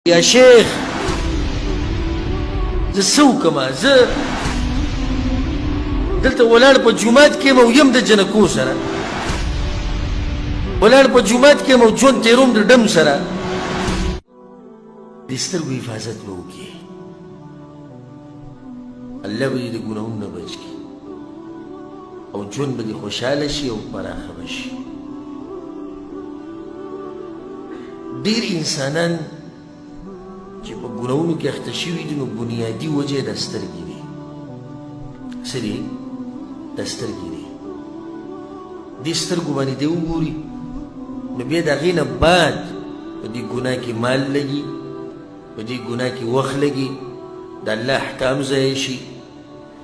یا شیخ زه څه وکړمه زه دلته ولاړ په جومات کې یم او یم د جنکو سره ولاړ په جومات کې یم او ژوند تېروم د ډم سره د سترګو حفاظت به وکړي الله به دې د ګناهونو نه بچ کړي او ژوند به دې خوشحاله شي او پراخه به شي ډېر انسانان چې په ګناهونو کې اخته شوي دي نو بنیادي وجه یې دا سترګې دي څه دي دا سترګې دي دې سترګو باندې دې وګوري نو بیا د هغې نه بعد په دې ګناه کې مال لګي په دې ګناه کې وخت لګي د الله احکام ضایع شي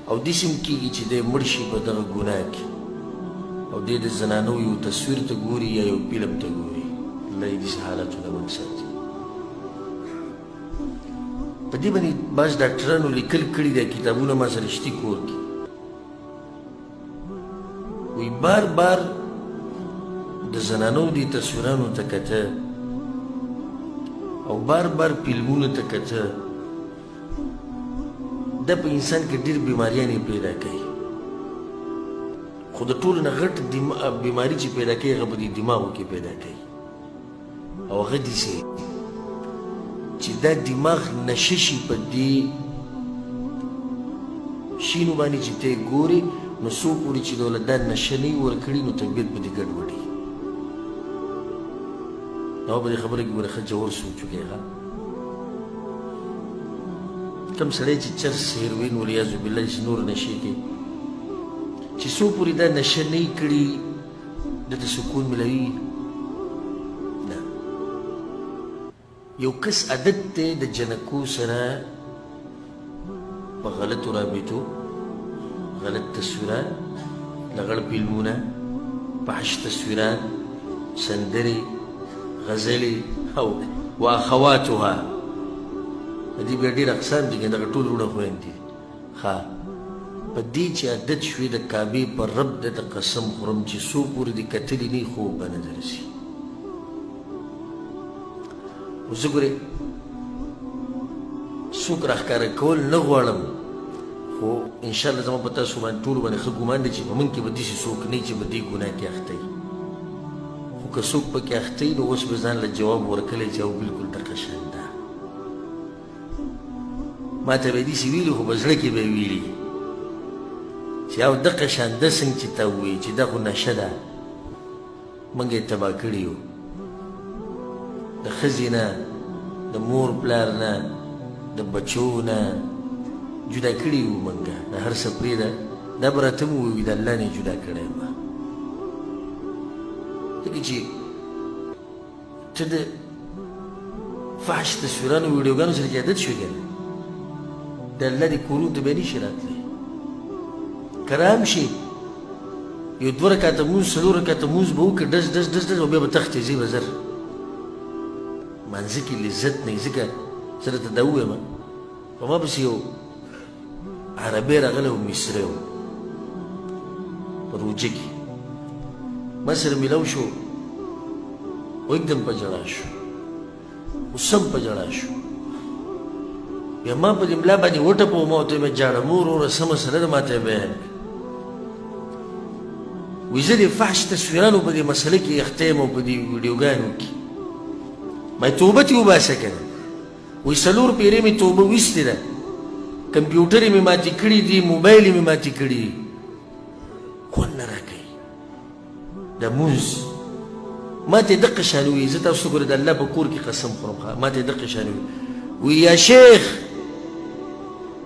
او داسې هم کېږي چې دی مړ شي په دغه ګناه کې او دی د زنانو یو تصویر ته ګوري یا یو فلم ته ګوري الله یې داسې حالتونه من ساتي په دې باندې بعض ډاکټرانو لیکل کړي دي کتابونه ما سره شتي کور کې وایي بار بار د زنانو دې تصویرانو ته کته او بار بار فلمونو ته کته دا په انسان کې ډېر بیماریانې پیدا کوي خو د ټولو نه غټ بیماري چې پیدا کوي هغه په دې دماغو کې پیدا کوي او هغه داسې چې دا دماغ نشه شي په دې شینو باندې چې ته یې ګورې نو څو پورې چې دولت دا نشه نه وي ورکړي نو طبیعت به دې ګډوډي نو په دې خبره کې ګوره ښه ژور سوچ وکړې ښه کم سړی چې چرس هیروین ولیاذ بالله چې نور نشې کوي چې څو پورې دا نشه نه یې کړي دته سکون ملوي یو کس عادت دی د جنکو سره په غلطو رابطو غلط تصویرات لغړ فلمونه فحش تصویرات سندرې غزلې او واخواتها د دې بیا ډېر اقسام دي دغه ټول وړه خویندې ښه په دې چې عادت شوې د کعبې پر رب د قسم خورم چې څو پورې دې کتلي نه خوب به نه درځي اوس زه ګورې څوک راښکاره کول نه غواړم خو انشاءالله زما په تاسو باندې ټولو باندې ښه ګمان دی چې په موږ کې به داسې څوک نه وي چې په دې ګناه کې اخته وي خو که څوک پکې اخته وي نو اوس به ځان له جواب ورکړی چې او بلکل دغه شان ده ما ته به یې داسې ویلي خو په زړه کې به یې ویلي چې او دغه شان ده څنګه چې تا ووایي چې دا خو نشه ده موږ یې تباه کړي یو د ښځې نه د مور پلار نه د بچو نه جدا کړي یو موږ د هر څه پرېږده دا به راته م ووایي د الله نه یې جدا کړی یم ځکه چې ته د فحش تصویرانو ویډیوګانو سره چې عادت شوې که نه د الله دې کورونو ته بیا نشي راتلی که رام شي یو 2 رکعته مونځ 4 رکعته مونځ به وکړې ډز ډز ډز ډز او بیا به تختې ځې به زر مانځه کې لذت نه وي ځکه زه درته دا ووایم په ما پسې یو عربی راغلی و مصری و په روجه کې ما سره میلاو شو او एकदम په ژړا شو اوس هم په ژړا شو بیا ما په دې ملا باندې وټپو ما ورته ویل جاړه مور وروره څه مسله ده ما ته یې بیان کړه وایي زه د فحش تصویرانو په دې مسله کې اخته یم او په دې ویډیوګانو کې ما توبه تې وباسه که نه وایي 4 پیرې مې توبه ویستې ده کمپیوټر یې مې ماتې کړي دي موبایل یې مې ماتې کړي دي خوند نه راکوي دا مونځ ما ته یې دقه شان ووایي زه تاسو ګوره د الله په کور کې قسم خورم ما ته یې دقه شان ووایي وایي یا شیخ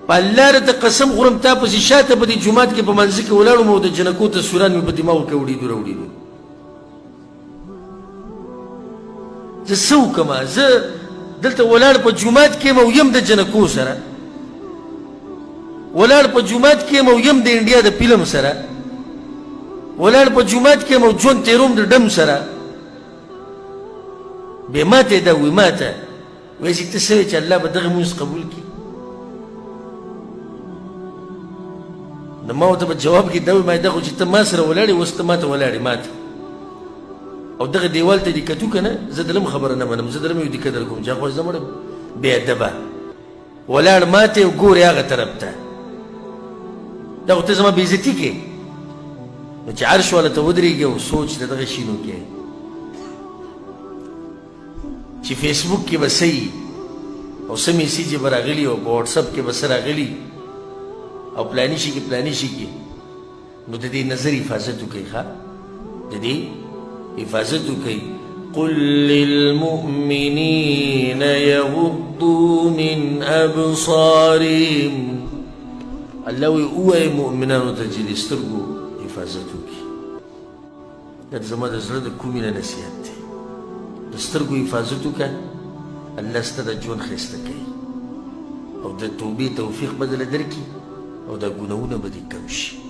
په الله راته قسم خورم تا پسې شاته په دې جومات کې په منځه کې ولاړم او د جنکو تصویران مې په دماغو کې وړېدو راوړېدو زه څه وکړمه زه دلته ولاړ په جومات کې یم او یم د جنکو سره ولاړ په جومات کې یم او یم د انډیا د فلم سره ولاړ په جومات کې یم او ژوند تېروم د ډم سره بیا ما ته یې دا وایي ما ته وایي چې ته څه وایې چې الله به دغه مونځ قبول کړي نو ما ورته په جواب کې دا وایي ما دا خو چې ته ما سره ولاړې اوس ته ما ته ولاړې ما ته او دغه دیوال ته دې کتو که نه زه دلم خبره نه منم زه دلم یو دقیقه در کوم چې هغه زه مړم بې ادبه ولاړ ماته وګورې هغه طرف ته دا خو ته زما بېعزتي کې نو چې عرش والا ته ودرېږي او سوچ د دغه شي نو کې چې فیسبوک کې به څه وي او څه میسیج به راغلي او په واټساپ کې به څه راغلي او پلاني شي کې پلاني شي کې نو د دې نظر حفاظت وکړئ ښه د دې حفاظت وکړئ قل للمؤمنين يغضوا من أبصارهم الله وی اوه مؤمنانو ته چې د سترګو حفاظت وکړي دا زما د زړه د کومې نه نصیحت دی د سترګو حفاظت وکړه الله ستا د ژوند ښایسته کوي او د توبې توفیق به درله درکړي او دا ګناهونه به دې کم شي